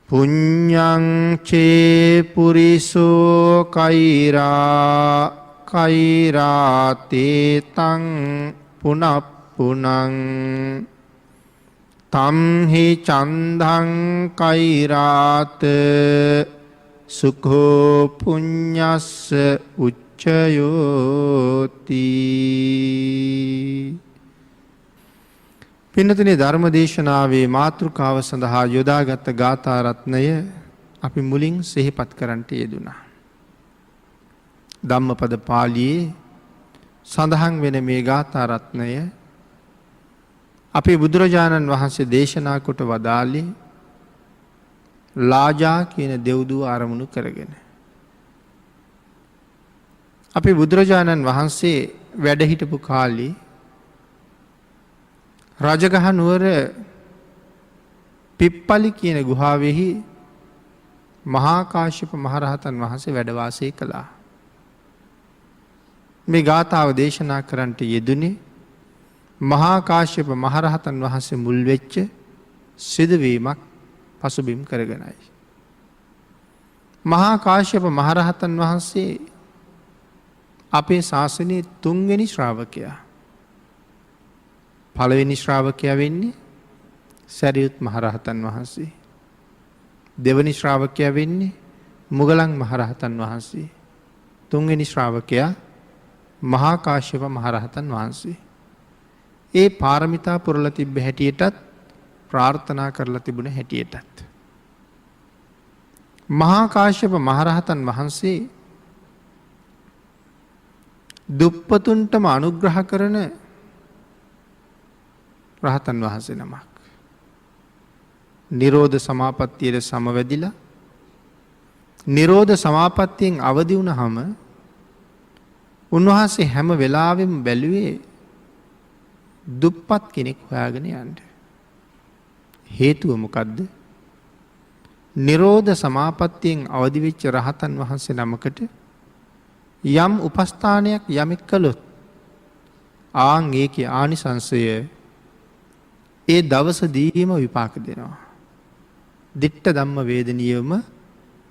පුඤ්ඤං චේ පුරිසෝ කෛරාතේ තං පුනප්පුනං තම්හි චන්දං කෛරාත සුඛෝ පුඤ්ඤස්ස උච්චයෝති. පින්නතුනේ ධර්ම දේශනාවේ මාතෘකාව සඳහා යොදාගත් ගාථා රත්නය අපි මුලින් සිහිපත් කරන්නට යෙදුණා. ධම්මපද පාළියේ සඳහන් වෙන මේ ගාථා රත්නය අපේ බුදුරජාණන් වහන්සේ දේශනා කොට වදාළේ ලාජා කියන දෙව්දුව ආරමුණු කරගෙන. අපේ බුදුරජාණන් වහන්සේ වැඩ හිටපු කාලේ රජගහ නුවර පිප්පලි කියන ගුහාවෙහි මහා කාශ්‍යප මහරහතන් වහන්සේ වැඩ වාසය කළා. මේ ගාථාව දේශනා කරන්නට යෙදුනේ මහා කාශ්‍යප මහරහතන් වහන්සේ මුල් වෙච්ච සිදුවීමක් පසුබිම් කරගෙනයි. මහා කාශ්‍යප මහරහතන් වහන්සේ අපේ ශාසනයේ 3 වෙනි ශ්‍රාවකයා. පළවෙනි ශ්‍රාවකයා වෙන්නේ සරියුත් මහරහතන් වහන්සේ. දෙවෙනි ශ්‍රාවකයා වෙන්නේ මුගලන් මහරහතන් වහන්සේ. තුන්වෙනි ශ්‍රාවකයා මහා කාශ්‍යප මහරහතන් වහන්සේ. ඒ පාරමිතා පුරලා තිබ්බ හැටියටත් ප්‍රාර්ථනා කරලා තිබුණ හැටියටත් මහා කාශ්‍යප මහරහතන් වහන්සේ දුප්පතුන්ටම අනුග්‍රහ කරන රහතන් වහන්සේ නමක්. නිරෝධ සමාපත්තියට සමවැදිලා නිරෝධ සමාපත්තියෙන් අවදි වුණාම උන්වහන්සේ හැම වෙලාවෙම බැලුවේ දුප්පත් කෙනෙක් හොයාගෙන යන්න. හේතුව මොකද්ද? නිරෝධ සමාපත්තියෙන් අවදි වෙච්ච රහතන් වහන්සේ නමකට යම් උපස්ථානයක් යමෙක් කළොත් ආන් ඒකේ ආනිසංසය ඒ දවස දීම විපාක දෙනවා. දිට්ඨ ධම්ම වේදනියම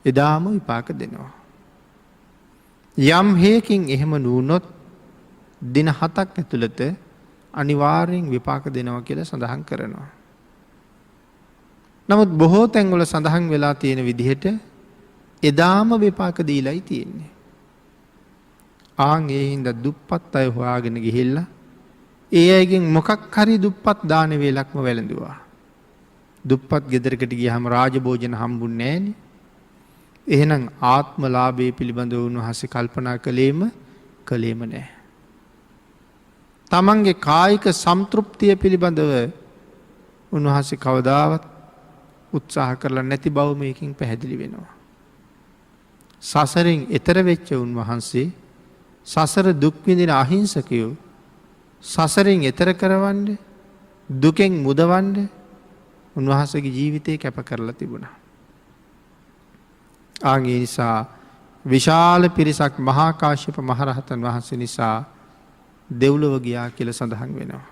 එදාම විපාක දෙනවා. යම් හේකින් එහෙම නුනොත් දින 7ක් ඇතුළත අනිවාර්යෙන් විපාක දෙනවා කියලා සඳහන් කරනවා. නමුත් බොහෝ තැන්වල සඳහන් වෙලා තියෙන විදිහට එදාම විපාක දීලයි තියෙන්නේ. ආන් ඒ හින්දා දුප්පත් අය හොයාගෙන ගිහිල්ලා ඒ අයගෙන් මොකක් හරි දුප්පත් දාන වේලක්ම වැළඳුවා. දුප්පත් ගෙදරකට ගියාම රාජභෝජන හම්බුන්නේ නැහනේ. එහෙනම් ආත්මලාභයේ පිළිබඳව උන්වහන්සේ කල්පනා කළේම නැහැ. තමන්ගේ කායික සම්තෘප්තිය පිළිබඳව උන්වහන්සේ කවදාවත් උත්සාහ කරලා නැති බව මේකෙන් පැහැදිලි වෙනවා. සසරෙන් එතර වෙච්ච උන්වහන්සේ සසර දුක් විඳින අහිංසකයෝ සසරෙන් එතර කරවන්න දුකෙන් මුදවන්න උන්වහන්සේගේ ජීවිතේ කැප කරලා තිබුණා. ආන් ඒ නිසා විශාල පිරිසක් මහා කාශ්‍යප මහරහතන් වහන්සේ නිසා දෙව්ලොව ගියා කියලා සඳහන් වෙනවා.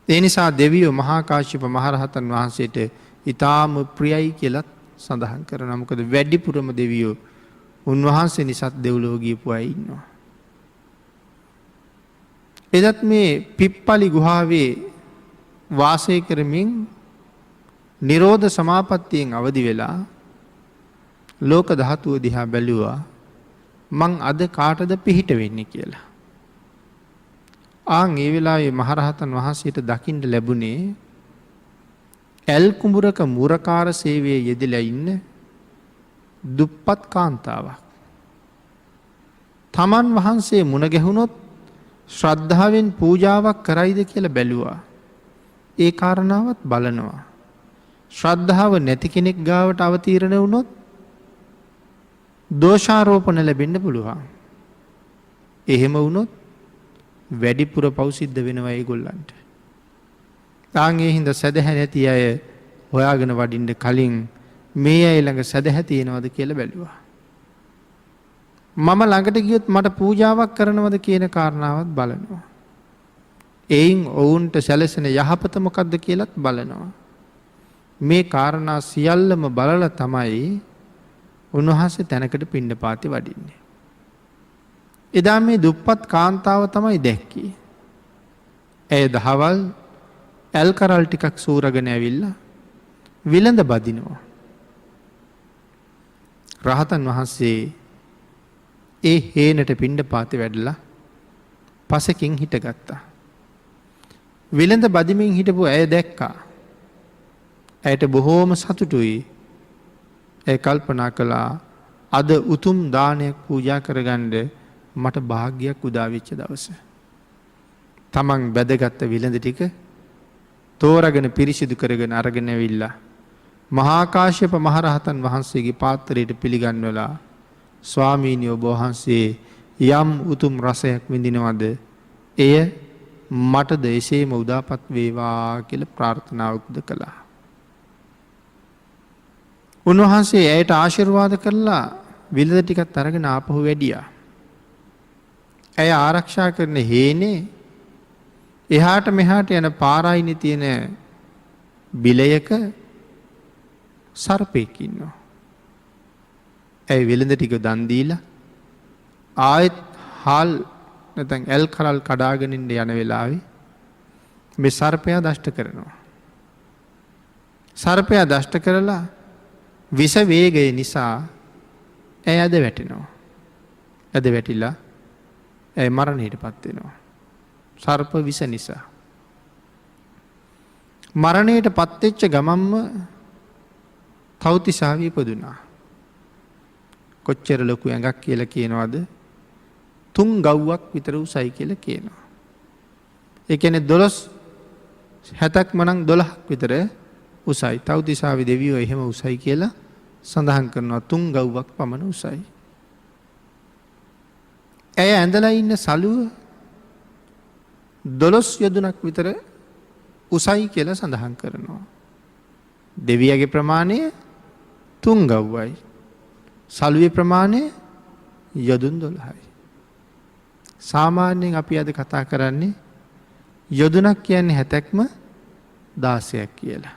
ඒ නිසා දෙවියෝ මහා කාශ්‍යප මහරහතන් වහන්සේට ඊටාම ප්‍රියයි කියලා සඳහන් කරනවා. මොකද වැඩිපුරම දෙවියෝ උන්වහන්සේ නිසා දෙව්ලොව ගියපු අය ඉන්නවා. එදත් මේ පිප්පලි ගුහාවේ වාසය කරමින් නිරෝධ සමාපත්තියෙන් අවදි වෙලා ලෝක ධාතුව දිහා බැලුවා මං අද කාටද පිහිට වෙන්නේ කියලා. ආන් ඒ වෙලාවේ මහරහතන් වහන්සේට දකින්න ලැබුණේ ඇල් කුඹුරක මුරකාර සේවයේ යෙදලා ඉන්න දුප්පත් කාන්තාවක්. තමන් වහන්සේ මුණ ගැහුනොත් ශ්‍රද්ධාවෙන් පූජාවක් කරයිද කියලා බැලුවා. ඒ කාරණාවත් බලනවා. ශ්‍රද්ධාව නැති කෙනෙක් ගාවට අවතීර්ණ වුණොත් දෝෂාරෝපණ ලැබෙන්න පුළුවන්. එහෙම වුණොත් වැඩිපුර පව් සිද්ධ වෙනවා ඒගොල්ලන්ට. ආන් ඒ හින්දා සදහැ නැති අය හොයාගෙන වඩින්න කලින් මේ අය ළඟ සදහැ තියෙනවද කියලා බැලුවා. මම ළඟට ගියොත් මට පූජාවක් කරනවද කියන කාරණාවත් බලනවා. එයින් ඔවුන්ට සැලසෙන යහපත මොකක්ද කියලත් බලනවා. මේ කාරණා සියල්ලම බලලා තමයි උන්වහන්සේ තැනකට පිණ්ඩපාතේ වඩින්නේ. එදා මේ දුප්පත් කාන්තාව තමයි දැක්කේ. ඇය දහවල් ඇල් කරල් ටිකක් සූරගෙන ඇවිල්ලා විලඳ බදිනවා. රහතන් වහන්සේ ඒ හේනට පිණ්ඩපාතේ වැඩලා පසකින් හිටගත්තා. විලඳ බදිමින් හිටපු ඇය දැක්කා. ඇයට බොහෝම සතුටුයි. ඇය කල්පනා කළා අද උතුම් දානයක් පූජා කරගන්න මට භාග්‍යයක් උදා වෙච්ච දවස. තමන් බැදගත්ත විලඳ ටික තෝරගෙන පිරිසිදු කරගෙන අරගෙන ඇවිල්ලා මහා කාශ්‍යප මහරහතන් වහන්සේගේ පාත්‍රයට පිළිගන්වලා ස්වාමීනි ඔබ වහන්සේ යම් උතුම් රසයක් විඳිනවද එය මටද එසේම උදාපත් වේවා කියලා ප්‍රාර්ථනාවක්ද කළා. උන්වහන්සේ ඇයට ආශිර්වාද කරලා විලඳ ටිකත් අරගෙන ආපහු වැඩියා. ඇය ආරක්ෂා කරන හේනේ එහාට මෙහාට යන පාරායිනේ තියෙන බිලයක සර්පෙක් ඉන්නවා. ඇයි විලඳ ටික දන් දීලා ආයෙත් හාල් නැත්නම් ඇල් කරල් කඩාගෙන ඉන්න යන වෙලාවේ මේ සර්පයා දෂ්ට කරනවා. සර්පයා දෂ්ට කරලා විස වේගය නිසා ඇය ඇද වැටෙනවා. ඇද වැටිලා ඇය මරණයටපත් වෙනවා. සර්ප විස නිසා. මරණයටපත් වෙච්ච ගමන්ම තව්තිසාව ඉපදුනා. කොච්චර ලොකු ඇඟක් කියලා කියනවද? 3 ගව්වක් විතර උසයි කියලා කියනවා. ඒ කියන්නේ 70ක් මණන් 12ක් විතර උසයි. තව්තිසාවේ දෙවියෝ එහෙම උසයි කියලා සඳහන් කරනවා. 3 ගව්වක් පමණ උසයි. ඇය ඇඳලා ඉන්න සලුව 12 යොදුනක් විතර උසයි කියලා සඳහන් කරනවා. දෙවියගේ ප්‍රමාණය 3 ගව්වයි. සලුවේ ප්‍රමාණය යොදුන් 12යි. සාමාන්‍යයෙන් අපි අද කතා කරන්නේ යොදුනක් කියන්නේ 70ක්ම 16ක් කියලා.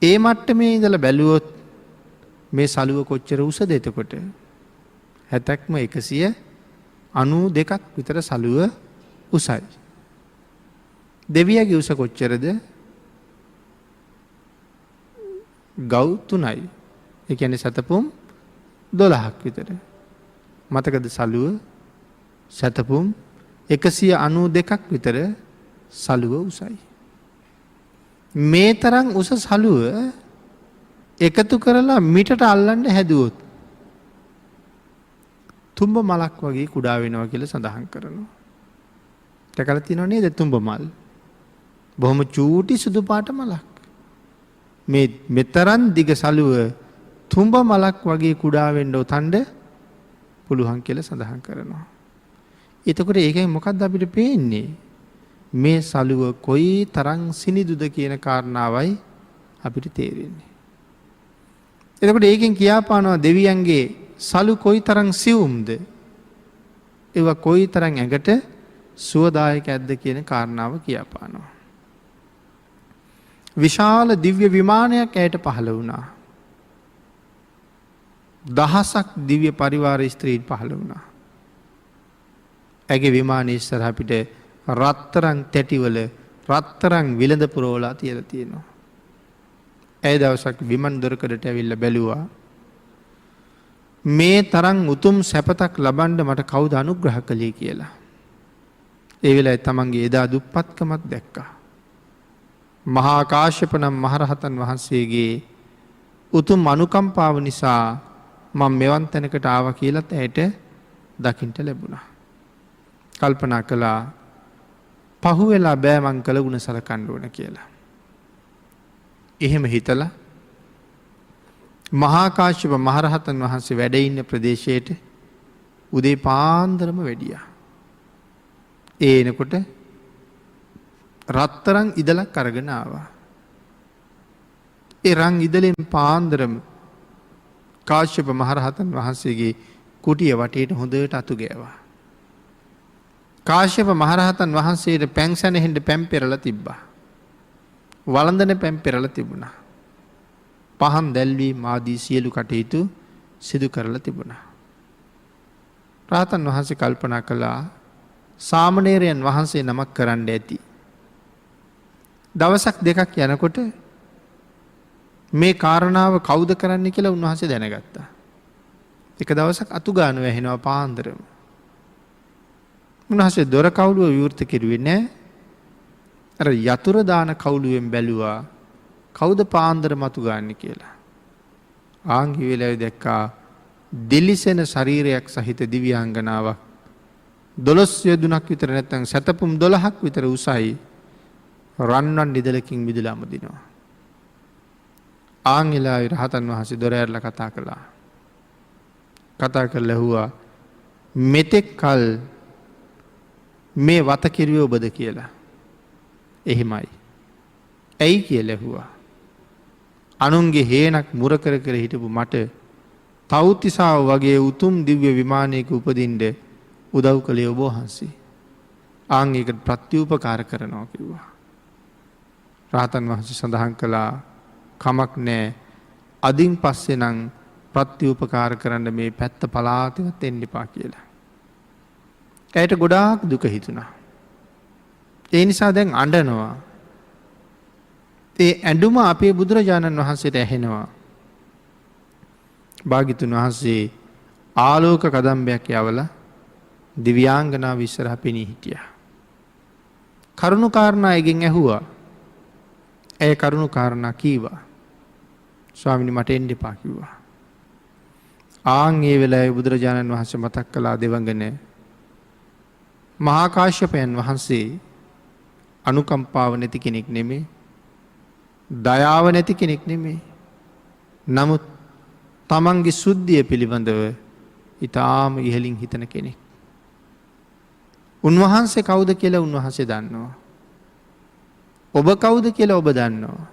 ඒ මට්ටමේ ඉඳලා බැලුවොත් මේ සලුව කොච්චර උසද එතකොට? 70ක්ම 192ක් විතර සලුව උසයි. දෙවියගේ උස කොච්චරද? ගව් 3යි. ඒ කියන්නේ සතපුම් 12ක් විතර. මතකද සලුව? සතපුම් 192ක් විතර සලුව උසයි. මේ තරම් උස සලුව එකතු කරලා මිටට අල්ලන්න හැදුවොත් තුඹ මලක් වගේ කුඩා වෙනවා කියලා සඳහන් කරනවා. දැකලා තියෙනව නේද තුඹ මල්? බොහොම චූටි සුදු පාට මලක්. මේ මෙතරම් දිග සලුව තුඹ මලක් වගේ කුඩා වෙන්න උතන්ඩ පුළුවන් කියලා සඳහන් කරනවා. එතකොට ඒකෙන් මොකක්ද අපිට පේන්නේ? මේ සලුව කොයි තරම් සිනිදුද කියන කාරණාවයි අපිට තේරෙන්නේ. එතකොට ඒකෙන් කියාපානවා දෙවියන්ගේ සලු කොයි තරම් සියුම්ද? ඒවා කොයි තරම් ඇඟට සුවදායකයක්ද කියන කාරණාව කියාපානවා. විශාල දිව්‍ය විමානයක් ඇයට පහළ වුණා. දහසක් දිව්‍ය පරිවාර ස්ත්‍රීන් පහළ වුණා. ඇගේ විමානයේ ඉස්සරහ අපිට රත්තරන් තැටිවල රත්තරන් විලඳ පුරවලා තියලා තියෙනවා. ඇය දවසක් විමන් දොරකඩට ඇවිල්ලා බැලුවා මේ තරම් උතුම් සැපතක් ලබන්න මට කවුද අනුග්‍රහ කළේ කියලා. ඒ වෙලාවේ තමන්ගේ එදා දුප්පත්කමක් දැක්කා. මහා කාශ්‍යප නම් මහරහතන් වහන්සේගේ උතුම් අනුකම්පාව නිසා මම මෙවන් තැනකට ආවා කියලාත් ඇයට දකින්න ලැබුණා. කල්පනා කළා පහුවෙලා බෑ මං කළ ගුණ සලකන්න ඕන කියලා. එහෙම හිතලා මහා කාශ්‍යප මහරහතන් වහන්සේ වැඩ ඉන්න ප්‍රදේශයට උදේ පාන්දරම වැඩියා. ඒ එනකොට රත්තරන් ඉදලක් අරගෙන ආවා. ඒ රන් ඉදලෙන් පාන්දරම කාශ්‍යප මහරහතන් වහන්සේගේ කුටිය වටේට හොඳට අතු ගෑවා. කාශ්‍යප මහරහතන් වහන්සේට පැන් සැනෙහෙන්න පැන් පෙරලා තිබ්බා. වළඳන පැන් පෙරලා තිබුණා. පහන් දැල්වීම ආදී සියලු කටයුතු සිදු කරලා තිබුණා. රාතන් වහන්සේ කල්පනා කළා සාමණේරයන් වහන්සේ නමක් කරන්න ඇති. දවසක් දෙකක් යනකොට මේ කාරණාව කවුද කරන්න කියලා උන්වහන්සේ දැනගත්තා. එක දවසක් අතුගාන වැහෙනවා පාන්දරම. උන්වහන්සේ දොර කවුළුව විවෘත කෙරුවේ නැහැ. අර යතුරු දාන කවුළුවෙන් බැලුවා කවුද පාන්දර මතු ගන්න කියලා. ආංගි වෙලාවේ දැක්කා දිලිසෙන ශරීරයක් සහිත දිව්‍යාංගනාවක් 12 යොදුනක් විතර නැත්නම් සතපුම් 12ක් විතර උසයි රන්වන් නිදලකින් මිදලාම දිනවා. ආංගිලාවේ රහතන් වහන්සේ දොර ඇරලා කතා කළා. කතා කරලා ඇහුවා මෙතෙක් කල මේ වත කිරුවේ ඔබද කියලා. එහෙමයි. ඇයි කියලා ඇහුවා. අනුන්ගේ හේනක් මුර කර කර හිටපු මට තවුතිසාව වගේ උතුම් දිව්‍ය විමානයක උපදින්න උදව් කළේ ඔබ වහන්සේ. ආන් ඒකට ප්‍රත්‍යූපකාර කරනවා කිව්වා. රාතන් වහන්සේ සඳහන් කළා කමක් නැහැ. අදින් පස්සේ නම් ප්‍රත්‍යූපකාර කරන්න මේ පැත්ත පලාතවත් එන්න එපා කියලා. ඇයට ගොඩාක් දුක හිතුණා. ඒ නිසා දැන් අඬනවා. ඒ ඇඬුම අපේ බුදුරජාණන් වහන්සේට ඇහෙනවා. භාග්‍යතුන් වහන්සේ ආලෝක කදම්බයක් යවලා දිව්‍යාංගනාව ඉස්සරහ පෙනී හිටියා. කරුණු කාරණා එකෙන් ඇහුවා. ඒ කරුණු කාරණා කීවා. ස්වාමීනි මට එන්න එපා කිව්වා. ආන් ඒ වෙලාවේ බුදුරජාණන් වහන්සේ මතක් කළා දෙවඟන මහා කාශ්‍යපයන් වහන්සේ අනුකම්පාව නැති කෙනෙක් නෙමේ. දයාව නැති කෙනෙක් නෙමේ. නමුත් තමන්ගේ සුද්ධිය පිළිබඳව ඊටාම ඉහළින් හිතන කෙනෙක්. උන්වහන්සේ කවුද කියලා උන්වහන්සේ දන්නවා. ඔබ කවුද කියලා ඔබ දන්නවා.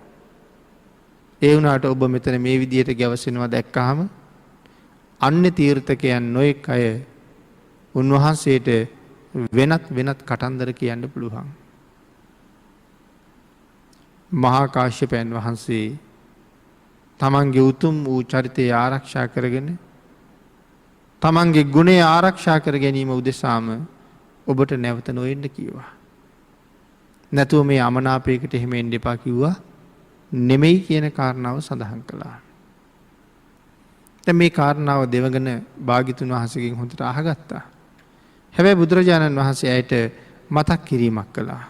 ඒ වුණාට ඔබ මෙතන මේ විදියට ගැවසෙනවා දැක්කහම අන්‍ය තීර්ථකයන් නොඑක් අය උන්වහන්සේට වෙනත් කතන්දර කියන්න පුළුවන්. මහා කාශ්‍යපයන් වහන්සේ තමන්ගේ උතුම් වූ චරිතය ආරක්ෂා කරගෙන තමන්ගේ ගුණය ආරක්ෂා කර ගැනීම උදෙසාම ඔබට නැවත නොඑන්න කිව්වා. නැතුව මේ අමනාපයකට එහෙම එන්න එපා කිව්වා නෙමෙයි කියන කාරණාව සඳහන් කළා. දැන් මේ කාරණාව දෙවඟන භාග්‍යතුන් වහන්සේගෙන් හොඳට අහගත්තා. හැබැයි බුදුරජාණන් වහන්සේ ඇයට මතක් කිරීමක් කළා.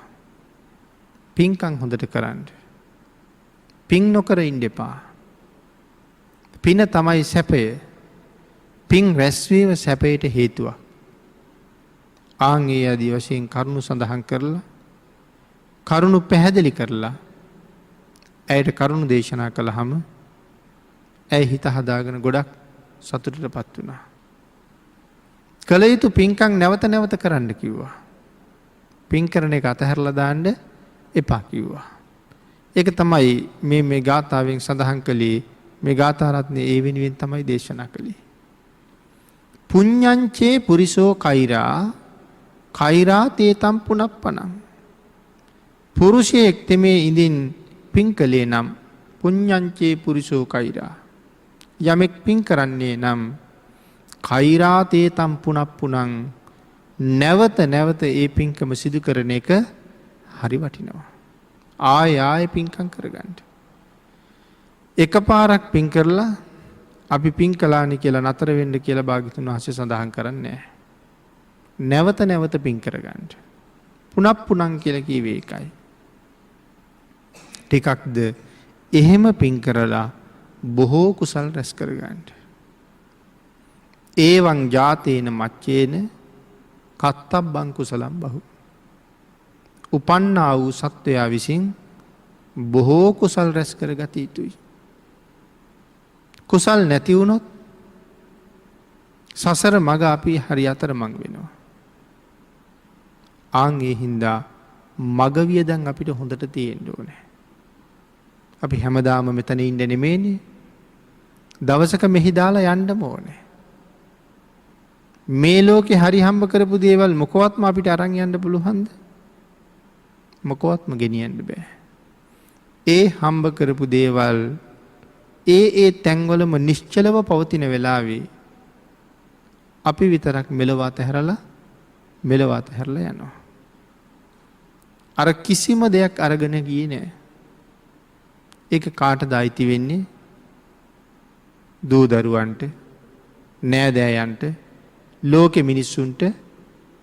පින්කම් හොඳට කරන්න. පින් නොකර ඉන්න එපා. පින තමයි සැපය. පින් රැස්වීම සැපයට හේතුවක්. ආන් ඒ ආදී වශයෙන් කරුණු සඳහන් කරලා කරුණු පැහැදිලි කරලා ඇයට කරුණු දේශනා කළාම ඇය හිත හදාගෙන ගොඩක් සතුටටපත් වුණා. කල යුතු පින්කම් නැවත නැවත කරන්න කිව්වා. පින් කරන එක අතහැරලා දාන්න එපා කිව්වා. ඒක තමයි මේ ගාථාවෙන් සඳහන් කළේ. මේ ගාථා රත්නේ ඒ වෙනුවෙන් තමයි දේශනා කළේ. පුඤ්ඤංචේ පුරිසෝ කෛරා තේතම් පුනප්පනං. පුරුෂයෙක් තෙමේ ඉඳින් පින් කළේ නම් පුඤ්ඤංචේ පුරිසෝ කෛරා. යමෙක් පින් කරන්නේ නම් කෛරා තේතම් පුනප්පුනං නැවත නැවත ඒ පින්කම සිදු කරන එක හරි වටිනවා. ආය පින්කම් කරගන්න. එකපාරක් පින් කරලා අපි පින් කළානි කියලා නතර වෙන්න කියලා භාග්‍යතුන් වහන්සේ සඳහන් කරන්නේ නැහැ. නැවත නැවත පින් කරගන්න. පුනප්පුනං කියලා කියවේ ඒකයි. ටිකක්ද එහෙම පින් කරලා බොහෝ කුසල් රැස් කරගන්න. ඒවං ජාතේන මච්චේන කත්තබ්බං කුසලම් බහු. උපන්නා වූ සත්වයා විසින් බොහෝ කුසල් රැස් කරගත යුතුයි. කුසල් නැති වුණොත් සසර මග අපි හරි අතරමං වෙනවා. ආන් ඒ හින්දා මග වියදම් අපිට හොඳට තියෙන්න ඕනේ. අපි හැමදාම මෙතන ඉන්න නෙමෙයිනේ. දවසක මෙහි දාලා යන්නම ඕනේ. මේ ලෝකේ හරි හම්බ කරපු දේවල් මොකවත්ම අපිට අරන් යන්න පුළුවන්ද? මොකවත්ම ගෙනියන්න බෑ. ඒ හම්බ කරපු දේවල් ඒ තැන්වලම නිශ්චලව පවතින වෙලාවේ අපි විතරක් මෙලොව අතහැරලා යනවා. අර කිසිම දෙයක් අරගෙන ගියේ නෑ. ඒක කාටද අයිති වෙන්නේ? දූ දරුවන්ට, නෑදෑයන්ට, ලෝකෙ මිනිස්සුන්ට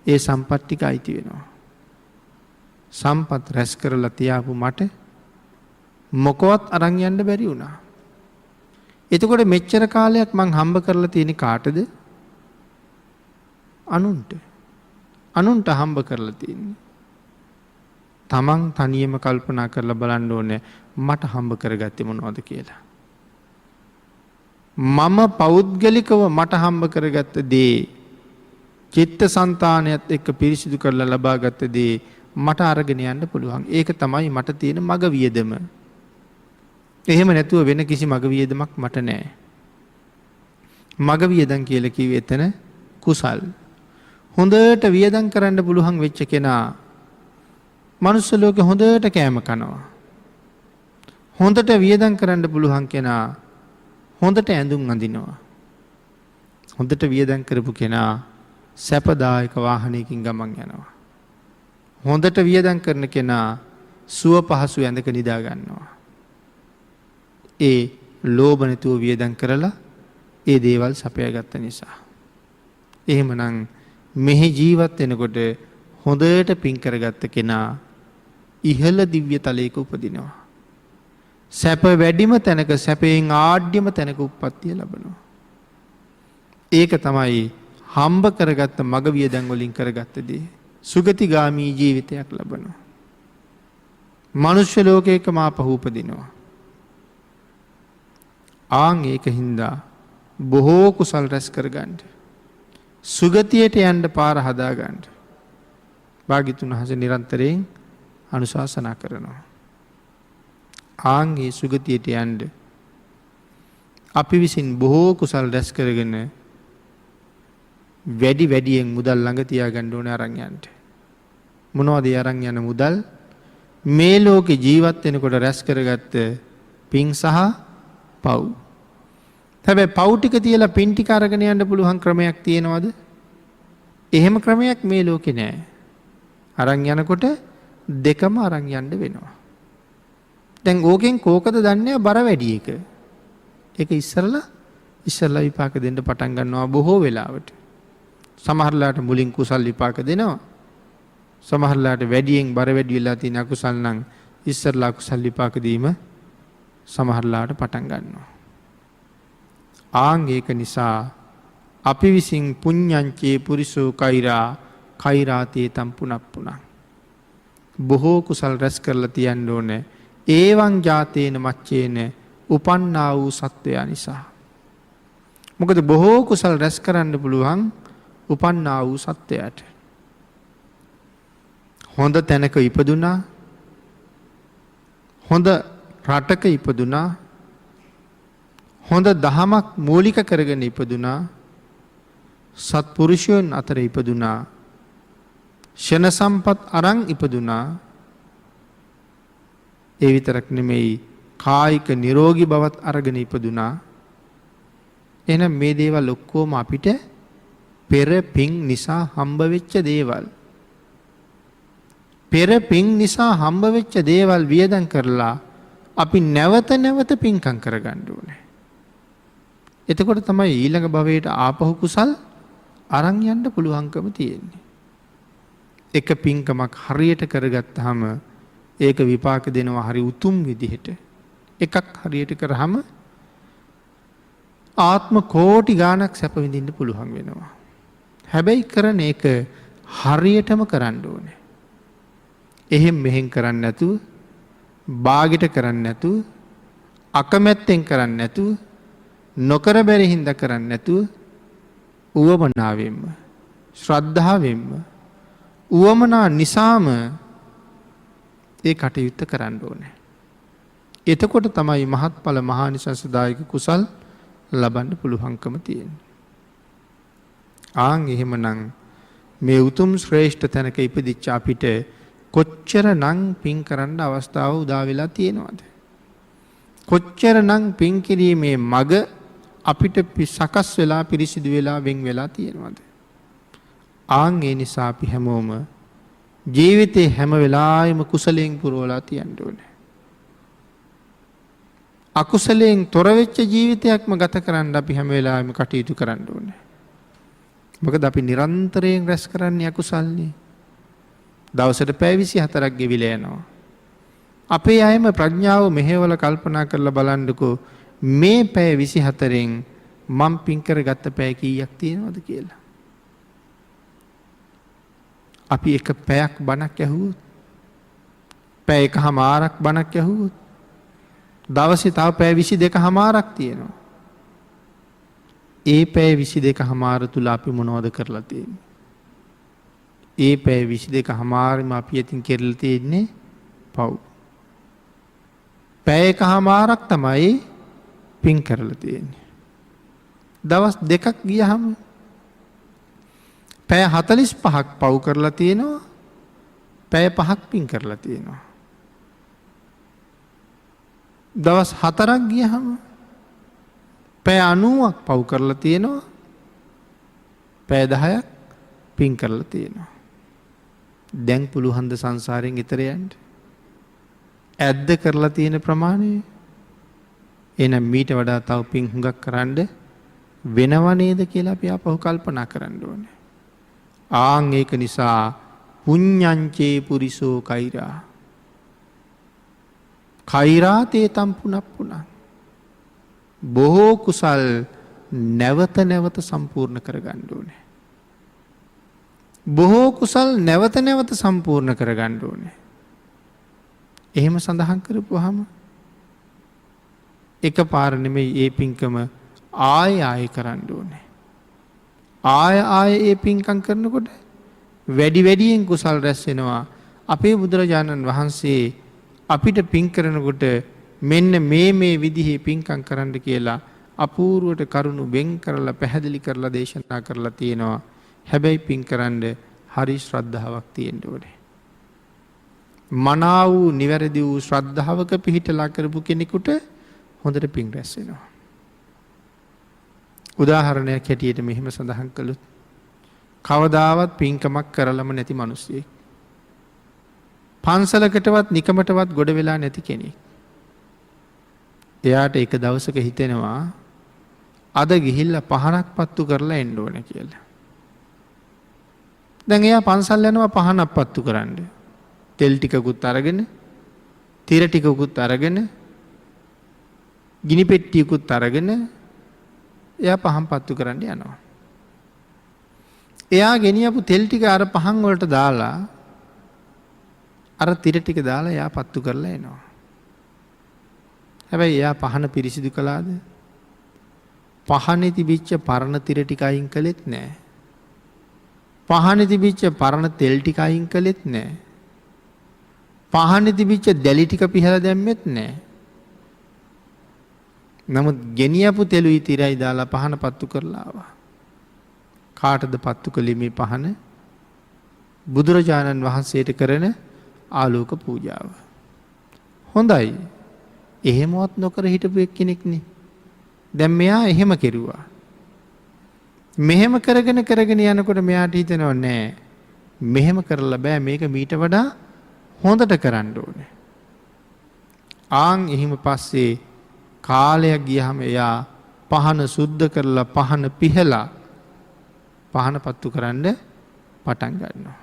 ඒ සම්පත් ටික අයිති වෙනවා. සම්පත් රැස් කරලා තියාපු මට මොකවත් අරන් යන්න බැරි වුණා. එතකොට මෙච්චර කාලයක් මං හම්බ කරලා තියෙන කාටද? අනුන්ට හම්බ කරලා තියෙන්නේ. තමන් තනියම කල්පනා කරලා බලන්න ඕනේ මට හම්බ කරගත්තේ මොනවද කියලා. මම පෞද්ගලිකව මට හම්බ කරගත්ත දේ, චිත්තසංතානයත් එක්ක පිරිසිදු කරලා ලබාගත්ත දේ මට අරගෙන යන්න පුළුවන්. ඒක තමයි මට තියෙන මග වියදම. එහෙම නැතුව වෙන කිසි මග වියදමක් මට නෑ. මග වියදම් කියලා කිව්වේ එතන කුසල්. හොඳට වියදම් කරන්න පුළුවන් වෙච්ච කෙනා මනුස්ස ලෝකේ හොඳට කෑම කනවා. හොඳට වියදම් කරන්න පුළුවන් කෙනා හොඳට ඇඳුම් අඳිනවා. හොඳට වියදම් කරපු කෙනා සැපදායක වාහනයකින් ගමන් යනවා. හොඳට වියදම් කරන කෙනා සුව පහසු ඇඳක නිදා ගන්නවා. ඒ ලෝභ නැතුව වියදම් කරලා ඒ දේවල් සපයාගත්ත නිසා. එහෙමනම් මෙහි ජීවත් වෙනකොට හොඳට පින් කරගත්ත කෙනා ඉහළ දිව්‍ය තලයක උපදිනවා. සැප වැඩිම තැනක, සැපයෙන් ආඩ්‍යම තැනක උප්පත්තිය ලබනවා. ඒක තමයි හම්බ කරගත්ත මග වියදම් වලින් කරගත්ත දේ. සුගතිගාමී ජීවිතයක් ලබනවා. මනුෂ්‍ය ලෝකයක මාපහු උපදිනවා. ආන් ඒක හින්දා බොහෝ කුසල් රැස් කරගන්න, සුගතියට යන්න පාර හදාගන්න භාග්‍යතුන් වහන්සේ නිරන්තරයෙන් අනුශාසනා කරනවා. ආන් ඒ සුගතියට යන්න අපි විසින් බොහෝ කුසල් රැස් කරගෙන වැඩියෙන් මුදල් ළඟ තියාගන්න ඕනේ අරන් යන්න. මොනවද අරන් යන මුදල්? මේ ලෝකේ ජීවත් වෙනකොට රැස් කරගත්ත පින් සහ පව්. හැබැයි පව් ටික තියලා පින් ටික අරගෙන යන්න පුළුවන් ක්‍රමයක් තියෙනවද? එහෙම ක්‍රමයක් මේ ලෝකේ නෑ. අරන් යනකොට දෙකම අරන් යන්න වෙනවා. දැන් ඕකෙන් කෝකද දන්නේ බර වැඩි එක. ඒක ඉස්සරලා විපාක දෙන්න පටන් ගන්නවා බොහෝ වෙලාවට. සමහරලාට මුලින් කුසල් විපාක දෙනවා. සමහරලාට වැඩියෙන් බර වැඩි වෙලා තියෙන අකුසල් නම් ඉස්සරලා කුසල් විපාක දීම සමහරලාට පටන් ගන්නවා. ආන් ඒක නිසා අපි විසින් පුඤ්ඤංචේ පුරිසෝ කෛරාතේ තම් පුනප්පුනං බොහෝ කුසල් රැස් කරලා තියන්න ඕනේ. ඒවං ජාතේන මච්චේන උපන්නා වූ සත්වයා නිසා. මොකද බොහෝ කුසල් රැස් කරන්න පුළුවන් උපන්නා වූ සත්වයාට. හොඳ තැනක ඉපදුනා, හොඳ රටක ඉපදුනා, හොඳ දහමක් මූලික කරගෙන ඉපදුනා, සත්පුරුෂයන් අතර ඉපදුනා, ෂණ සම්පත් අරන් ඉපදුනා. ඒ විතරක් නෙමෙයි කායික නිරෝගී බවත් අරගෙන ඉපදුනා. එහෙනම් මේ දේවල් ඔක්කොම අපිට පෙර පින් නිසා හම්බ වෙච්ච දේවල්. පෙර පින් නිසා හම්බ වෙච්ච දේවල් වියදම් කරලා අපි නැවත පින්කම් කරගන්න ඕනේ. එතකොට තමයි ඊළඟ භවයට ආපහු කුසල් අරන් යන්න පුළුවන්කම තියෙන්නේ. එක පින්කමක් හරියට කරගත්තාම ඒක විපාක දෙනවා හරි උතුම් විදිහට. එකක් හරියට කරාම ආත්ම කෝටි ගාණක් සැප විඳින්න පුළුවන් වෙනවා. හැබැයි කරන එක හරියටම කරන්න ඕනේ. එහෙම මෙහෙන් කරන්නේ නැතුව, බාගෙට කරන්නේ නැතුව, අකමැත්තෙන් කරන්නේ නැතුව, නොකර බැරි හින්දා කරන්නේ නැතුව, උවමනාවෙන්ම, ශ්‍රද්ධාවෙන්ම, උවමනා නිසාම ඒ කටයුත්ත කරන්න ඕනේ. එතකොට තමයි මහත්ඵල මහානිසංසදායක කුසල් ලබන්න පුළුවන්කම තියෙන්නේ. ආන් එහෙමනම් මේ උතුම් ශ්‍රේෂ්ඨ තැනක ඉපදිච්ච අපිට කොච්චර නම් පින් කරන්න අවස්ථාව උදා වෙලා තියෙනවද? කොච්චරනම් පින් කිරීමේ මග අපිට සකස් වෙලා පිරිසිදු වෙලා වෙන් වෙලා තියෙනවද? ආන් ඒ නිසා අපි හැමෝම ජීවිතේ හැම වෙලාවෙම කුසලයෙන් පුරවලා තියන්න ඕනේ. අකුසලයෙන් තොර වෙච්ච ජීවිතයක්ම ගත කරන්න අපි හැම වෙලාවෙම කටයුතු කරන්න ඕනේ. මොකද අපි නිරන්තරයෙන් රැස් කරන්නේ අකුසල්නේ. දවසට පැය 24ක් ගෙවිලා යනවා. අපේ අයම ප්‍රඥාව මෙහෙවල කල්පනා කරලා බලන්නකෝ මේ පැය 24න් මම පින් කරගත්ත පැය කීයක් තියෙනවද කියලා. අපි එක පැයක් බණක් ඇහුවොත්, පැය එකමාරක් බණක් ඇහුවොත්, දවසේ තව පැය 22මාරක් තියෙනවා. ඒ පැය 22මාර තුල අපි මොනවද කරලා තියෙන්නේ? ඒ පැය 22මාරෙම අපි අතින් කෙරලා තියෙන්නේ පව්. පැය එකමාරක් තමයි පින් කරලා තියෙන්නේ. දවස් දෙකක් ගියහම පැය 45ක් පව් කරලා තියෙනවා. පැය 5ක් පින් කරලා තියෙනවා. දවස් 4ක් ගියහම පැය 90ක් පව් කරලා තියෙනවා. පැය 10ක් පින් කරලා තියෙනවා. දැන් පුළුවන් ද සංසාරයෙන් ඈතර යන්න? ඇද්ද කරලා තියෙන ප්‍රමාණය? එහෙනම් මීට වඩා තව පින් හුඟක් කරන්න වෙනව නේද කියලා අපි ආපහු කල්පනා කරන්න ඕනේ. ආන් ඒක නිසා පුඤ්ඤංචේ පුරිසෝ කෛරා කෛරාතේ තම්පුනප්පුන බොහෝ කුසල් නැවත නැවත සම්පූර්ණ කරගන්න ඕනේ. බොහෝ කුසල් නැවත නැවත සම්පූර්ණ කරගන්න ඕනේ. එහෙම සඳහන් කරපුවාම එකපාර නෙමෙයි ඒ පින්කම ආයෙ කරන්න ඕනේ. ආයෙ ඒ පින්කම් කරනකොට වැඩි වැඩියෙන් කුසල් රැස් වෙනවා. අපේ බුදුරජාණන් වහන්සේ අපිට පින් කරනකොට මෙන්න මේ විදිහේ පින්කම් කරන්න කියලා අපූර්වට කරුණු වෙන් කරලා පැහැදිලි කරලා දේශනා කරලා තියෙනවා. හැබැයි පින් කරන්න හරි ශ්‍රද්ධාවක් තියෙන්න ඕනේ. මනා වූ නිවැරදි වූ ශ්‍රද්ධාවක පිහිටලා කරපු කෙනෙකුට හොඳට පින් රැස් වෙනවා. උදාහරණයක් හැටියට මෙහෙම සඳහන් කළොත් කවදාවත් පින්කමක් කරලම නැති මිනිස්සෙක්. පන්සලකටවත් නිකමටවත් ගොඩ වෙලා නැති කෙනෙක්. එයාට එක දවසක හිතෙනවා අද ගිහිල්ලා පහනක් පත්තු කරලා එන්න ඕනේ කියලා. දැන් එයා පන්සල් යනවා පහනක් පත්තු කරන්න. තෙල් ටිකකුත් අරගෙන, තිර ටිකකුත් අරගෙන, ගිනි පෙට්ටියකුත් අරගෙන එයා පහන් පත්තු කරන්න යනවා. එයා ගෙනියපු තෙල් ටික අර පහන් වලට දාලා අර තිර ටික දාලා එයා පත්තු කරලා එනවා. හැබැයි එයා පහන පිරිසිදු කළාද? පහනේ තිබිච්ච පරණ තිර ටික අයින් කළෙත් නෑ. පහනේ තිබිච්ච පරණ තෙල් ටික අයින් කළෙත් නෑ. පහනේ තිබිච්ච දැලි ටික පිහලා දැම්මෙත් නෑ. නමුත් ගෙනියපු තෙලුයි තිරයි දාලා පහන පත්තු කරලා ආවා. කාටද පත්තු කළේ මේ පහන? බුදුරජාණන් වහන්සේට කරන ආලෝක පූජාව. හොඳයි. එහෙමවත් නොකර හිටපු එක්කෙනෙක්නේ. දැන් මෙයා එහෙම කෙරුවා. මෙහෙම කරගෙන යනකොට මෙයාට හිතෙනව නෑ මෙහෙම කරලා බෑ, මේක මීට වඩා හොඳට කරන්න ඕනේ. ආන් එහෙම පස්සේ කාලයක් ගියහම එයා පහන සුද්ධ කරලා පහන පිහලා පහන පත්තු කරන්න පටන් ගන්නවා.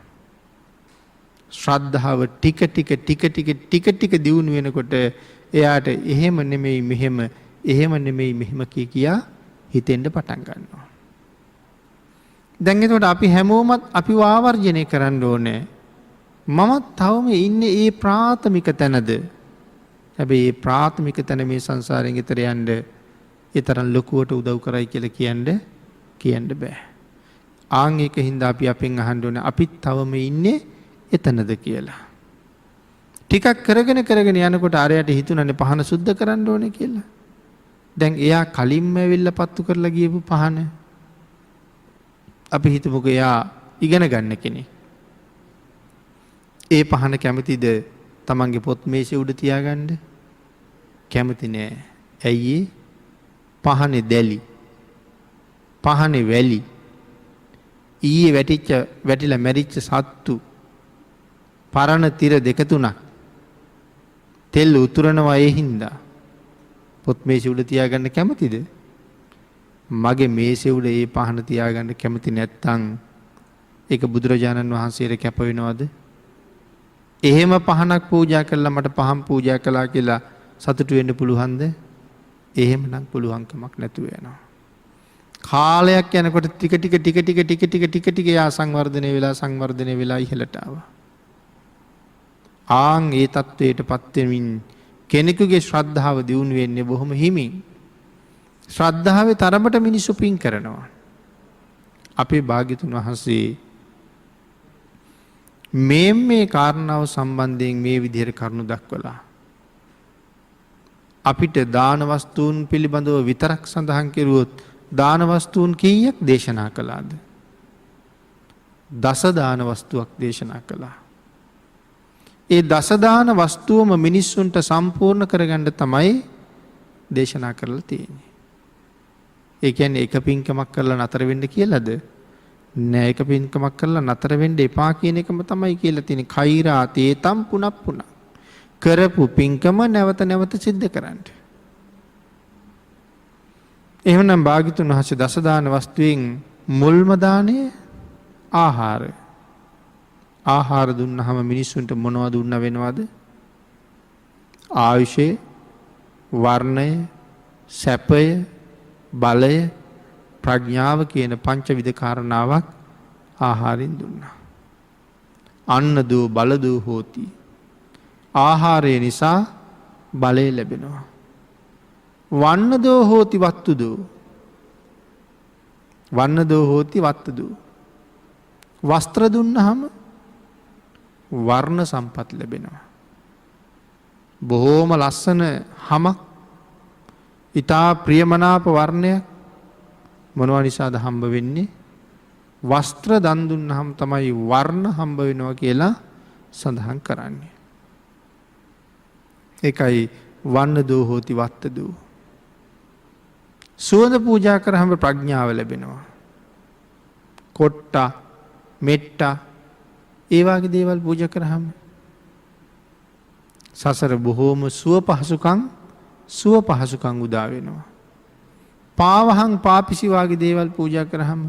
ශ්‍රද්ධාව ටික ටික දියුණු වෙනකොට එයාට එහෙම නෙමෙයි මෙහෙම, එහෙම නෙමෙයි මෙහෙම කියා හිතෙන්න පටන් ගන්නවා. දැන් එතකොට අපි හැමෝමත් අපිව ආවර්ජනය කරන්න ඕනේ. මමත් තවම ඉන්නේ ඒ ප්‍රාථමික තැනද? හැබැයි මේ ප්‍රාථමික තැන මේ සංසාරයෙන් ඈතර යන්න ඒ තරම් ලොකුවට උදව් කරයි කියලා කියන්න බෑ. ආන් ඒකින්ද අපි අපෙන් අහන්න ඕනේ අපිත් තවම ඉන්නේ එතනද කියලා. ටිකක් කරගෙන යනකොට ආරයට හිතුණානේ පහන සුද්ධ කරන්න ඕනේ කියලා. දැන් එයා කලින්ම ඇවිල්ලා පත්තු කරලා ගියපු පහන අපි හිතමුකෝ එයා ඉගෙන ගන්න කෙනෙක්. ඒ පහන කැමතිද තමන්ගේ පොත් මේසෙ උඩ තියාගන්න? කැමති නෑ. ඇයි පහනේ දැලි. පහනේ වැලි. ඊයේ වැටිලා මැරිච්ච සත්තු පරණ තිර දෙක තුනක් තෙල් උතුරනවා ඒ හින්දා පොත් මේසෙ උඩ තියාගන්න කැමතිද? මගේ මේසෙ උඩ ඒ පහන තියාගන්න කැමති නැත්තම් ඒක බුදුරජාණන් වහන්සේට කැප වෙනවද? එහෙම පහනක් පූජා කළා මට පහන් පූජා කළා කියලා සතුටු වෙන්න පුළුවන්ද? එහෙමනම් පුළුවන්කමක් නැතුව යනවා. කාලයක් යනකොට ටික යා සංවර්ධනය වෙලා ඉහළට ආවා. ආන් ඒ තත්වයට පත් වෙමින් කෙනෙකුගේ ශ්‍රද්ධාව දියුණු වෙන්නේ බොහොම හිමින්. ශ්‍රද්ධාවේ තරමට මිනිස්සු පින් කරනවා. අපේ භාග්‍යතුන් වහන්සේ මේ කාරණාව සම්බන්ධයෙන් මේ විදිහට කරුණු දක්වලා අපිට දාන වස්තුන් පිළිබඳව විතරක් සඳහන් කෙරුවොත් දාන වස්තුන් කීයක් දේශනා කළාද? දස දාන වස්තුවක් දේශනා කළා. ඒ දස දාන වස්තුවම මිනිස්සුන්ට සම්පූර්ණ කරගන්න තමයි දේශනා කරලා තියෙන්නේ. ඒ කියන්නේ එක පින්කමක් කරලා නතර වෙන්න කියලාද? නෑ, එක පින්කමක් කරලා නතර වෙන්න එපා කියන එකම තමයි කියලා තියෙන්නේ. කෛරා තේතම් පුනප්පුන. කරපු පින්කම නැවත නැවත සිද්ධ කරන්න. එහෙමනම් භාග්‍යතුන් වහන්සේ දස දාන වස්තුවෙන් මුල්ම දාණය ආහාර. ආහාර දුන්නහම මිනිස්සුන්ට මොනවද දුන්න වෙනවද? ආයුෂය, වර්ණය, සැපය, බලය, ප්‍රඥාව කියන පංචවිධ කාරණාවක් ආහාරයෙන් දුන්නා. අන්න දෝ බල දෝ හෝති. ආහාරය නිසා බලය ලැබෙනවා. වන්න දෝ හෝති වත්තු දෝ. වන්න දෝ හෝති වත්තු දෝ. වස්ත්‍ර දුන්නහම වර්ණ සම්පත් ලැබෙනවා. බොහෝම ලස්සන හමක්, ඊටා ප්‍රියමනාප වර්ණයක් මොනවා නිසාද හම්බ වෙන්නේ? වස්ත්‍ර දන් දුන්නහම තමයි වර්ණ හම්බ වෙනවා කියලා සඳහන් කරන්නේ. ඒකයි වන්න දෝ හෝති වත්ත දෝ. සුවඳ පූජා කරාම ප්‍රඥාව ලැබෙනවා. කොට්ටා, මෙට්ටා ඒ වගේ දේවල් පූජා කරාම සසර බොහෝම සුව පහසුකම් උදා වෙනවා. පාවහන් පාපිසි වගේ දේවල් පූජා කරාම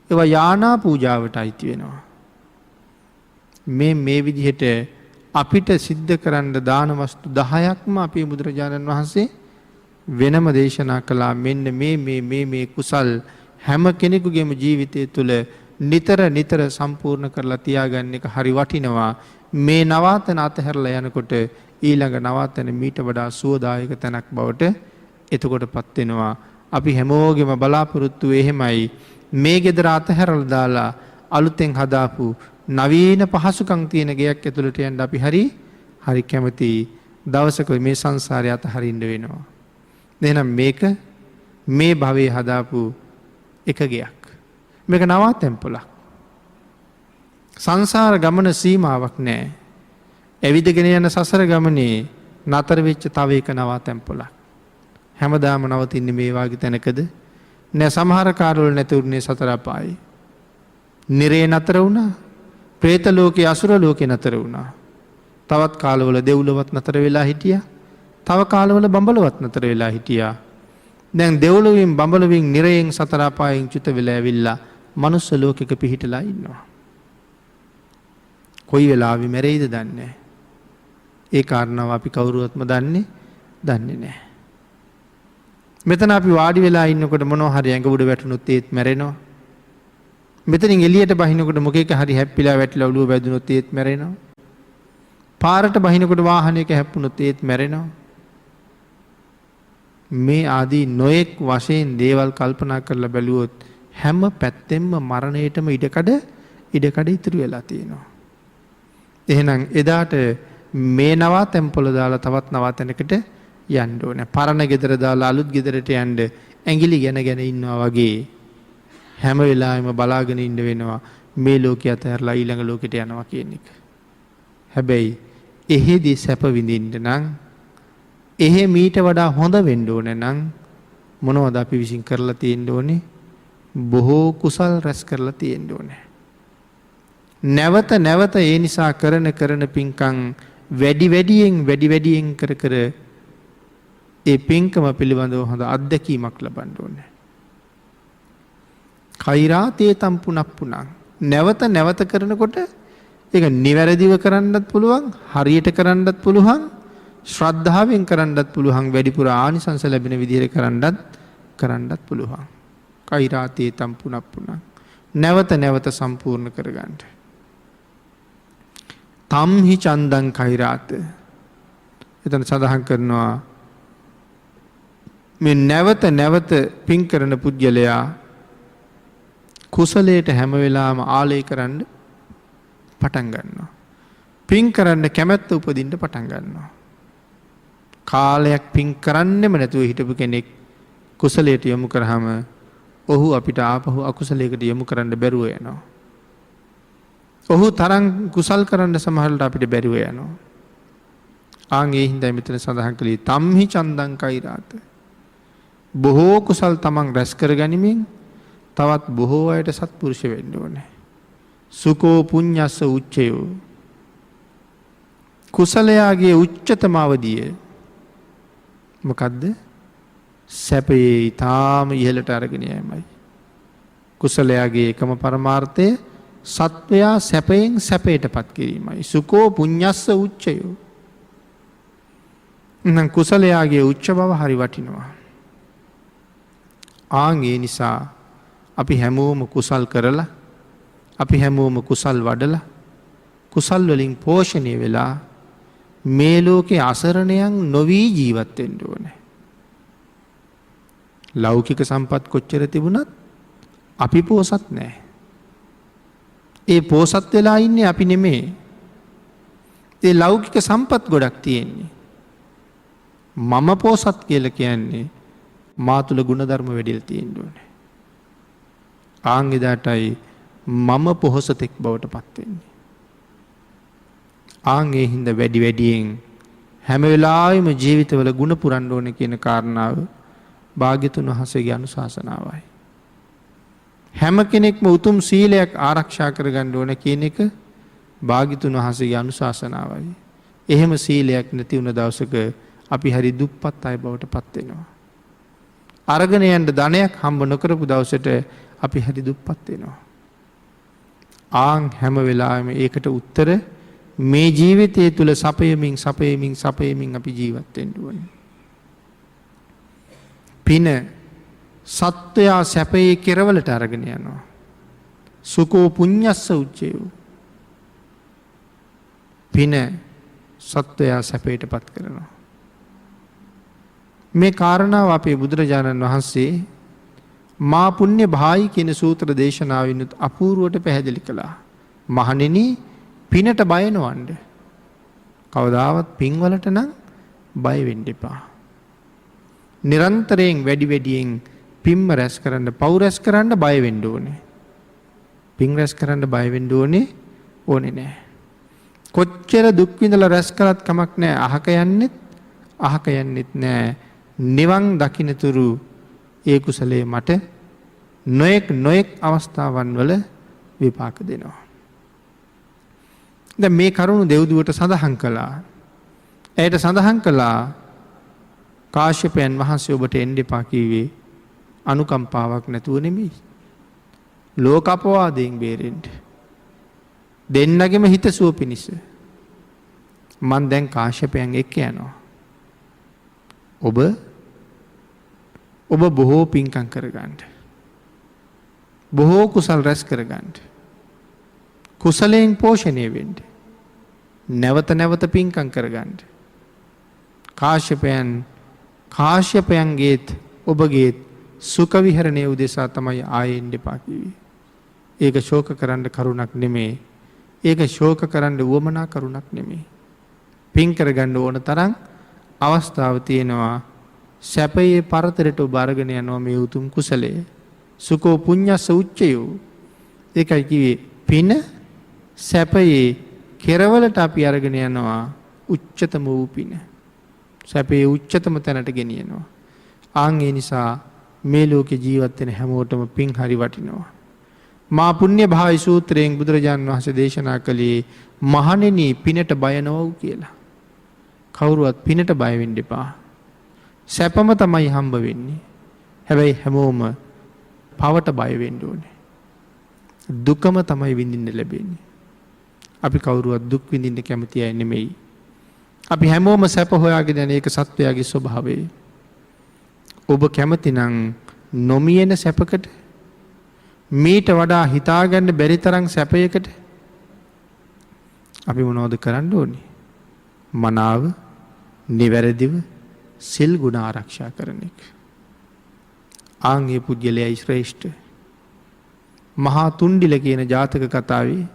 ඒවා යානා පූජාවට අයිති වෙනවා. මේ විදිහට අපිට සිද්ධ කරන්න දාන වස්තු 10ක්ම අපේ බුදුරජාණන් වහන්සේ වෙනම දේශනා කළා. මෙන්න මේ කුසල් හැම කෙනෙකුගේම ජීවිතය තුළ නිතර සම්පූර්ණ කරලා තියාගන්න එක හරි වටිනවා. මේ නවාතන අතහැරලා යනකොට ඊළඟ නවාතන මීට වඩා සුවදායක තැනක් බවට එතකොට පත් වෙනවා. අපි හැමෝගෙම බලාපොරොත්තු එහෙමයි. මේ ගෙදර අතහැරලා දාලා අලුතෙන් හදාපු නවීන පහසුකම් තියෙන ගෙයක් ඇතුළට යන්න අපි හරි කැමති. දවසක මේ සංසාරය අතහරින්න වෙනවා. එහෙනම් මේක මේ භවයේ හදාපු එක ගෙයක්. මේක නවාතැන් පොලක්. සංසාර ගමන සීමාවක් නැහැ. ඇවිදගෙන යන සසර ගමනේ නතර වෙච්ච තව එක නවාතැන් පොලක්. හැමදාම නවතින්නේ මේ වාගේ තැනකද? නෑ, සමහර කාලවල නැතුරුනේ සතර අපායේ. නිරේ නතර වුණා. പ്രേත ලෝකේ, අසුර ලෝකේ නතර වුණා. තවත් කාලවල දෙව්ලොවත් නතර වෙලා හිටියා. තව කාලවල බඹලොවත් නතර වෙලා හිටියා. දැන් දෙව්ලොවෙන් බඹලොවෙන් නිරයෙන් සතර අපායෙන් චුත වෙලා ඇවිල්ලා මනුස්ස ලෝකෙක පිහිටලා ඉන්නවා. කොයි වෙලාවෙ මැරෙයිද දන්නේ නැහැ. ඒ කාරණාව අපි කවුරුවත්ම දන්නේ නැහැ. මෙතන අපි වාඩි වෙලා ඉන්නකොට මොනවා හරි ඇඟ උඩ වැටුනොත් ඒත් මැරෙනවා. මෙතනින් එළියට බහිනකොට මොකේක හරි හැප්පිලා වැටිලා ඔළුව වැදුනොත් ඒත් මැරෙනවා. පාරට බහිනකොට වාහනයක හැප්පුණොත් ඒත් මැරෙනවා. මේ ආදී නොයෙක් වශයෙන් දේවල් කල්පනා කරලා බැලුවොත් හැම පැත්තෙම මරණයටම ඉඩකඩ ඉතුරු වෙලා තියෙනවා. එහෙනම් එදාට මේ නවාතැන් පොළ දාලා තවත් නවාතැනකට යන්න ඕනේ. පරණ ගෙදර දාලා අලුත් ගෙදරට යන්න ඇඟිලි ගැන ඉන්නවා වගේ හැම වෙලාවෙම බලාගෙන ඉන්න වෙනවා මේ ලෝකයේ අතහැරලා ඊළඟ ලෝකෙට යනවා කියන එක. හැබැයි එහෙදි සැප විඳින්න නම් එහෙ මීට වඩා හොඳ වෙන්න ඕනේ නම් මොනවද අපි විසින් කරලා තියෙන්න ඕනේ? බොහෝ කුසල් රැස් කරලා තියෙන්න ඕනේ. නැවත නැවත ඒ නිසා කරන පින්කම් වැඩි වැඩියෙන් කර ඒ පින්කම පිළිබඳව හොඳ අත්දැකීමක් ලබන්න ඕනේ. කෛරාතේ තම්පුනප්පුනං නැවත නැවත කරනකොට ඒක නිවැරදිව කරන්නත් පුළුවන්, හරියට කරන්නත් පුළුවන්, ශ්‍රද්ධාවෙන් කරන්නත් පුළුවන්, වැඩිපුර ආනිසංස ලැබෙන විදිහට කරන්නත් පුළුවන්. කෛරාතේ තම්පුනප්පුනං නැවත නැවත සම්පූර්ණ කරගන්න. තම්හි චන්දං කෛරාත. එතන සඳහන් කරනවා මේ නැවත නැවත පින් කරන පුජ්‍යලයා කුසලයට හැම වෙලාවම ආලය කරන්න පටන් ගන්නවා. පින් කරන්න කැමැත්ත උපදින්න පටන් ගන්නවා. කාලයක් පින් කරන්නෙම නැතුව හිටපු කෙනෙක් කුසලයට යොමු කරාම ඔහු අපිට ආපහු අකුසලයකට යොමු කරන්න බැරුව යනවා. ඔහු තරම් කුසල් කරන්න සමහරවිට අපිට බැරුව යනවා. ආන් ඒ හින්දා මෙතන සඳහන් කළේ තම්හි චන්දං කෛරාත. බොහෝ කුසල් තමන් රැස් කර ගනිමින් තවත් බොහෝ අයට සත්පුරුෂ වෙන්න ඕනේ. සුකෝ පුඤ්ඤස්ස උච්චයෝ. කුසලයාගේ උච්චතම අවධිය මොකද්ද? සැපයේ ඊටාම ඉහළට අරගෙන යෑමයි. කුසලයාගේ එකම පරමාර්ථය සත්වයා සැපයෙන් සැපයටපත් කිරීමයි. සුකෝ පුඤ්ඤස්ස උච්චයෝ. නම් කුසලයාගේ උච්ච බව හරි වටිනවා. ආන් ඒ නිසා අපි හැමෝම කුසල් කරලා, අපි හැමෝම කුසල් වඩලා, කුසල් වලින් පෝෂණය වෙලා මේ ලෝකේ අසරණයන් නොවි ජීවත් වෙන්න ඕනේ. ලෞකික සම්පත් කොච්චර තිබුණත් අපි පෝසත් නැහැ. ඒ පෝසත් වෙලා ඉන්නේ අපි නෙමේ. ඒ ලෞකික සම්පත් ගොඩක් තියෙන්නේ. මම පෝසත් කියලා කියන්නේ මා තුල ගුණධර්ම වැඩිලා තියෙන්න ඕනේ. ආන් එදාටයි මම පොහොසතෙක් බවට පත් වෙන්නේ. ආන් ඒ හින්දා වැඩියෙන් හැම වෙලාවෙම ජීවිතවල ගුණ පුරන්න ඕනේ කියන කාරණාව භාග්‍යතුන් වහන්සේගේ අනුශාසනාවයි. හැම කෙනෙක්ම උතුම් සීලයක් ආරක්ෂා කරගන්න ඕන කියන එක භාග්‍යතුන් වහන්සේගේ අනුශාසනාවයි. එහෙම සීලයක් නැති වුණ දවසක අපි හරි දුප්පත් අය බවට පත් වෙනවා. අරගෙන යන්න ධනයක් හම්බ නොකරපු දවසට අපි හරි දුප්පත් වෙනවා. ආන් හැම වෙලාවෙම ඒකට උත්තර මේ ජීවිතය තුළ සපයමින් අපි ජීවත් වෙන්න ඕනේ. පින සත්වයා සැපයේ කෙරවලට අරගෙන යනවා. සුකෝ පුඤ්ඤස්ස උච්චයෝ. පින සත්වයා සැපයටපත් කරනවා. මේ කාරණාව අපේ බුදුරජාණන් වහන්සේ මා පුණ්‍ය භායි කියන සූත්‍ර දේශනාවිනුත් අපූර්වට පැහැදිලි කළා. මහණෙනි, පිනට බය නොවන්න. කවදාවත් පින්වලට නම් බය වෙන්න එපා. නිරන්තරයෙන් වැඩියෙන් පින්ම රැස් කරන්න, පව් රැස් කරන්න බය වෙන්න ඕනේ. පින් රැස් කරන්න බය වෙන්න ඕනේ නැහැ. කොච්චර දුක් විඳලා රැස් කළත් කමක් නැහැ. අහක යන්නෙත් නැහැ. නිවන් දකින්නතුරු ඒ කුසලයේ මට නොඑක් අවස්ථාවන් වල විපාක දෙනවා. දැන් මේ කරුණු දෙව්දුවට සඳහන් කළා. ඇයට සඳහන් කළා කාශ්‍යපයන් වහන්සේ ඔබට එන්න එපා කීවේ අනුකම්පාවක් නැතුව නෙමෙයි. ලෝක අපවාදයෙන් බේරෙන්න. දෙන්නගෙම හිතසුව පිණිස. මං දැන් කාශ්‍යපයන් එක්ක යනවා. ඔබ බොහෝ පින්කම් කරගන්න. බොහෝ කුසල් රැස් කරගන්න. කුසලයෙන් පෝෂණය වෙන්න. නැවත නැවත පින්කම් කරගන්න. කාශ්‍යපයන්ගේත් ඔබගේත් සුඛ විහරණය උදෙසා තමයි ආයෙ එන්න එපා කිව්වේ. ඒක ශෝක කරන්න කරුණක් නෙමෙයි. ඒක ශෝක කරන්න උවමනා කරුණක් නෙමෙයි. පින් කරගන්න ඕන තරම් අවස්ථාව තියෙනවා. සැපයේ පරතරයට ඔබ අරගෙන යනවා මේ උතුම් කුසලයේ. සුකෝ පුඤ්ඤස්ස උච්චයෝ. ඒකයි කිව්වේ පින සැපයේ කෙරවලට අපි අරගෙන යනවා උච්චතම වූ පින. සැපේ උච්චතම තැනට ගෙනියනවා. ආන් ඒ නිසා මේ ලෝකේ ජීවත් වෙන හැමෝටම පින් හරි වටිනවා. මා පුණ්‍ය භාවී සූත්‍රයෙන් බුදුරජාන් වහන්සේ දේශනා කළේ මහණෙනි පිනට බය නොවව් කියලා. කවුරුවත් පිනට බය වෙන්න එපා. සැපම තමයි හම්බ වෙන්නේ. හැබැයි හැමෝම පවට බය වෙන්න ඕනේ. දුකම තමයි විඳින්න ලැබෙන්නේ. අපි කවුරුවත් දුක් විඳින්න කැමති අය නෙමෙයි. අපි හැමෝම සැප හොයාගෙන යන එක සත්වයාගේ ස්වභාවය. ඔබ කැමති නම් නොමියෙන සැපකට, මීට වඩා හිතාගන්න බැරි තරම් සැපයකට අපි මොනවද කරන්න ඕනේ? මනාව නිවැරදිව සිල් ගුණ ආරක්ෂා කරන එක. ආන්ගේ පුජ්‍යලයයි ශ්‍රේෂ්ඨ. මහා තුණ්ඩිල කියන ජාතක කතාවේ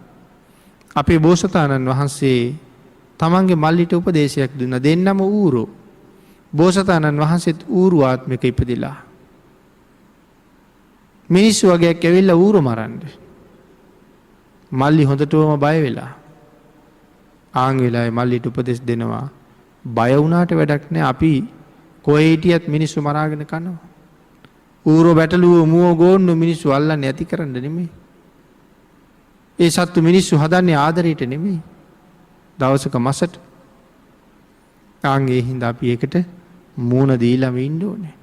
අපේ බෝසතාණන් වහන්සේ තමන්ගේ මල්ලිට උපදේශයක් දුන්න. දෙන්නම ඌරෝ. බෝසතාණන් වහන්සේත් ඌරු ආත්මික ඉපදිලා. මිනිස්සු වගේක් ඇවිල්ලා ඌරු මරන්න. මල්ලි හොඳටම බය වෙලා. ආන් වෙලාවේ මල්ලිට උපදෙස් දෙනවා. බය වුණාට වැඩක් නෑ. අපි කොහේ හිටියත් මිනිස්සු මරාගෙන කනවා. ඌරෝ බැටළුව මුව ගෝන්නු මිනිස්සු අල්ලන්නේ ඇති කරන්න නෙමෙයි. ඒ සත්තු මිනිස්සු හදන්නේ ආදරයට නෙමෙයි. දවසක මසට. ආන්ගේ හින්දා අපි ඒකට මූණ දීලාම ඉන්න ඕනේ.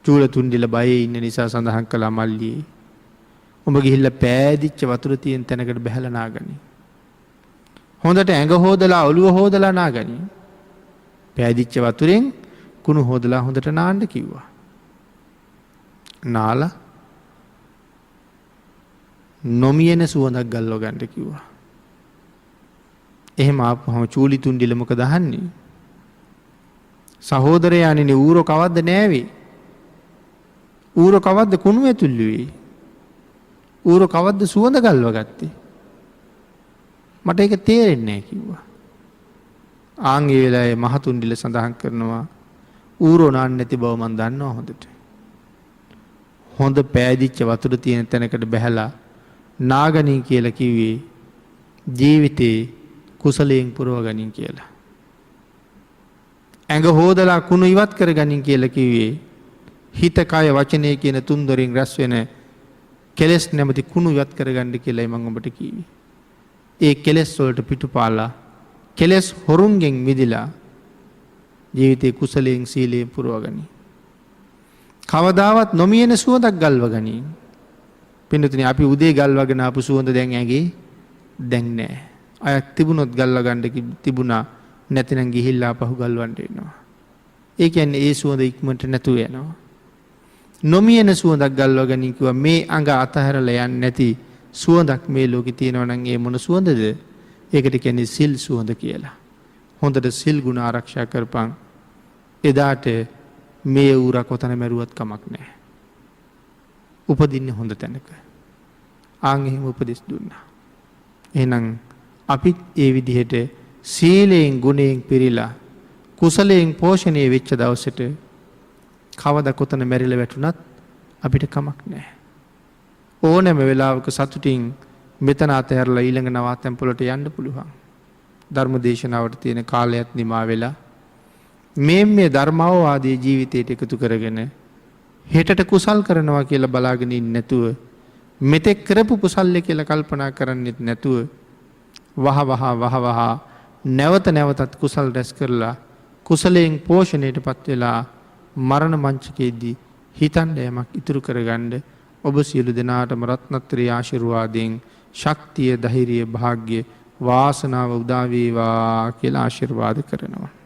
චූලතුණ්ඩිල බයේ ඉන්න නිසා සඳහන් කළා මල්ලියේ උඹ ගිහිල්ලා පෑදිච්ච වතුර තියෙන තැනකට බැහැලා නාගනි. හොඳට ඇඟ හොදලා ඔළුව හොදලා නාගනි. පෑදිච්ච වතුරෙන් කුණු හොදලා හොඳට නාන්න කිව්වා. නාලා නොමියෙන සුවඳක් ගල්ව ගන්න කිව්වා. එහෙම ආපුවම චූලිතුණ්ඩිල මොකද අහන්නේ? සහෝදරයාණෙනි ඌරෝ කවද්ද නෑවේ? ඌරෝ කවද්ද කුණු ඇතුල්ලුවේ? ඌරෝ කවද්ද සුවඳ ගල්ව ගත්තේ? මට ඒක තේරෙන්නේ නැහැ කිව්වා. ආන් ඒ වෙලාවේ මහතුණ්ඩිල සඳහන් කරනවා ඌරෝ නාන්නේ නැති බව මම දන්නවා හොඳට. හොඳ පෑදිච්ච වතුර තියෙන තැනකට බැහැලා නාගණී කියලා කිව්වේ ජීවිතේ කුසලයෙන් පුරව ගනින් කියලා. ඇඟ හොදලා කුණු ඉවත් කර ගනින් කියලා කිව්වේ හිත කය වචනය කියන තුන් දොරින් රැස් වෙන කෙලෙස් නැමැති කුණු ඉවත් කරගන්න කියලායි මම ඔබට කිව්වේ. ඒ කෙලෙස් වලට පිටුපාලා කෙලෙස් හොරුන්ගෙන් මිදිලා ජීවිතේ කුසලයෙන් සීලයෙන් පුරවගනි. කවදාවත් නොමියෙන සුවඳක් ගල්වගනි. පින්නතුනි අපි උදේ ගල්වගෙන ආපු සුවඳ දැන් ඇගේ දැන් නැහැ. අයක් තිබුණොත් ගල්ව ගන්න තිබුණා නැතිනම් ගිහිල්ලා පහු ගල්වන්න වෙනවා. ඒ කියන්නේ ඒ සුවඳ ඉක්මනට නැතුව යනවා. නොමියෙන සුවඳක් ගල්වගනි කිව්වා මේ අඟ අතහැරලා යන්නේ නැති සුවඳක් මේ ලෝකේ තියෙනවා නම් ඒ මොන සුවඳද? ඒකට කියන්නේ සිල් සුවඳ කියලා. හොඳට සිල් ගුණ ආරක්ෂා කරපන්. එදාට මේ ඌර කොතන මැරුවත් කමක් නැහැ. උපදින්නේ හොඳ තැනක. ආන් එහෙම උපදෙස් දුන්නා. එහෙනම් අපිත් ඒ විදිහට සීලයෙන් ගුණයෙන් පිරීලා කුසලයෙන් පෝෂණය වෙච්ච දවසට කවදා කොතන මැරිලා වැටුණත් අපිට කමක් නැහැ. ඕනෑම වෙලාවක සතුටින් මෙතන අතහැරලා ඊළඟ නවාතැන් පොළට යන්න පුළුවන්. ධර්ම දේශනාවට තියෙන කාලයත් නිමා වෙලා මේ ධර්මාවවාදී ජීවිතයට එකතු කරගෙන හෙටට කුසල් කරනවා කියලා බලාගෙන ඉන්නේ නැතුව මෙතෙක් කරපු කුසල්ය කියලා කල්පනා කරන්නෙත් නැතුව වහ නැවත නැවතත් කුසල් රැස් කරලා කුසලයෙන් පෝෂණයටපත් වෙලා මරණ මංචකයේදී හිතන්න යමක් ඉතුරු කරගන්න ඔබ සියලු දෙනාටම රත්නත්‍රී ආශිර්වාදයෙන් ශක්තිය ධෛර්යය භාග්‍ය වාසනාව උදා වේවා කියලා ආශිර්වාද කරනවා.